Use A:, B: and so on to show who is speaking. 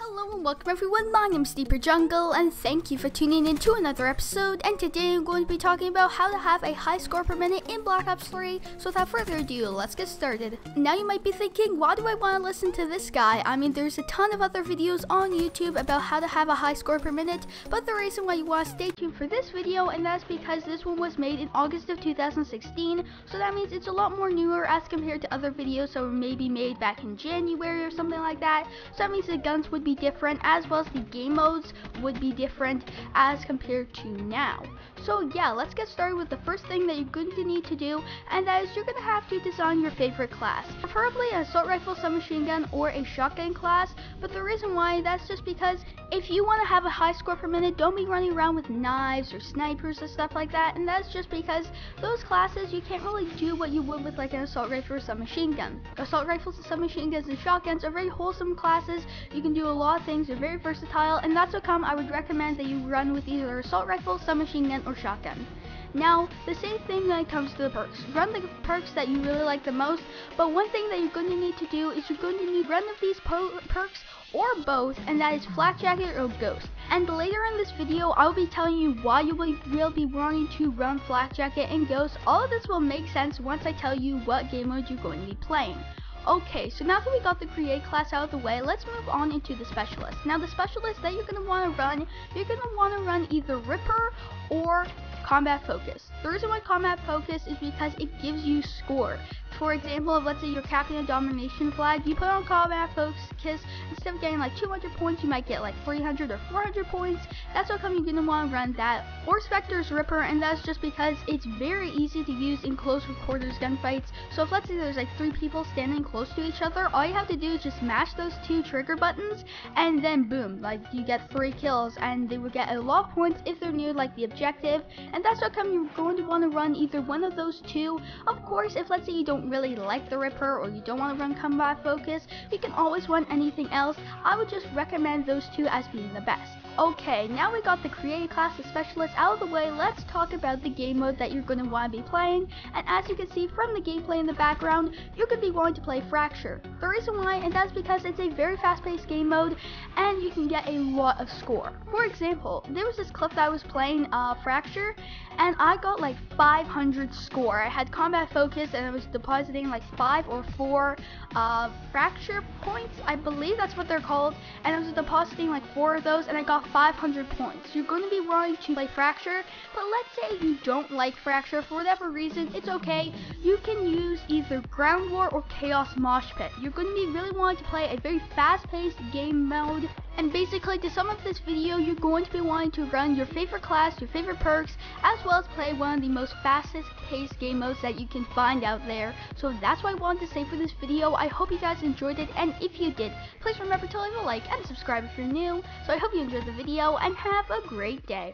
A: Hello and welcome everyone, my name is Deeper Jungle and thank you for tuning in to another episode, and today I'm going to be talking about how to have a high score per minute in Black Ops 3, so without further ado, let's get started. Now you might be thinking, why do I want to listen to this guy? I mean, there's a ton of other videos on YouTube about how to have a high score per minute, but the reason why you want to stay tuned for this video, and that's because this one was made in August of 2016, so that means it's a lot more newer as compared to other videos that were maybe made back in January or something like that, so that means the guns would be different, as well as the game modes would be different as compared to now. So yeah, let's get started with the first thing that you're going to need to do, and that is you're going to have to design your favorite class, preferably an assault rifle, submachine gun, or a shotgun class. But the reason why, that's just because if you want to have a high score per minute, don't be running around with knives or snipers or stuff like that, and that's just because those classes you can't really do what you would with like an assault rifle or submachine gun. Assault rifles and submachine guns and shotguns are very wholesome classes. You can do a lot of things, they're very versatile, and that's how come I would recommend that you run with either assault rifle, submachine gun, or shotgun. Now, the same thing when it comes to the perks. Run the perks that you really like the most, but one thing that you're going to need to do is you're going to need one of these perks or both, and that is Flak Jacket or Ghost. And later in this video, I'll be telling you why you will be wanting to run Flak Jacket and Ghost. All of this will make sense once I tell you what game mode you're going to be playing. Okay, so now that we got the create class out of the way, let's move on into the specialist. Now the specialist that you're going to want to run, you're going to want to run either Ripper or Combat Focus. The reason why Combat Focus is because it gives you score. For example, if let's say you're captain a domination flag, you put on Combat Focus, instead of getting like 200 points, you might get like 300 or 400 points. That's how come you're going to want to run that. Or Spectre's Ripper, and that's just because it's very easy to use in close quarters gunfights. So if let's say there's like 3 people standing close to each other, all you have to do is just mash those 2 trigger buttons, and then boom, like you get 3 kills, and they will get a lot of points if they're near like the objective. And that's how come you're going to want to run either one of those 2. Of course, if let's say you don't really like the Ripper or you don't want to run Combat Focus, you can always run anything else. I would just recommend those 2 as being the best. Okay, now we got the created class of specialist out of the way, let's talk about the game mode that you're going to want to be playing. And as you can see from the gameplay in the background, you're going to be wanting to play Fracture. The reason why, and that's because it's a very fast-paced game mode and you can get a lot of score. For example, there was this clip that I was playing Fracture, and I got like 500 score. I had Combat Focus and I was depositing like 5 or 4 Fracture points, I believe that's what they're called, and I was depositing like 4 of those and I got 500 points. You're going to be wanting to play Fracture, but let's say you don't like Fracture for whatever reason, it's okay. You can use either Ground War or Chaos Mosh Pit. You're going to be really wanting to play a very fast-paced game mode. And basically, to sum up this video, you're going to be wanting to run your favorite class, your favorite perks, as well as play one of the most fastest paced game modes that you can find out there. So that's what I wanted to say for this video. I hope you guys enjoyed it, and if you did, please remember to leave a like and subscribe if you're new. So I hope you enjoyed the video, and have a great day.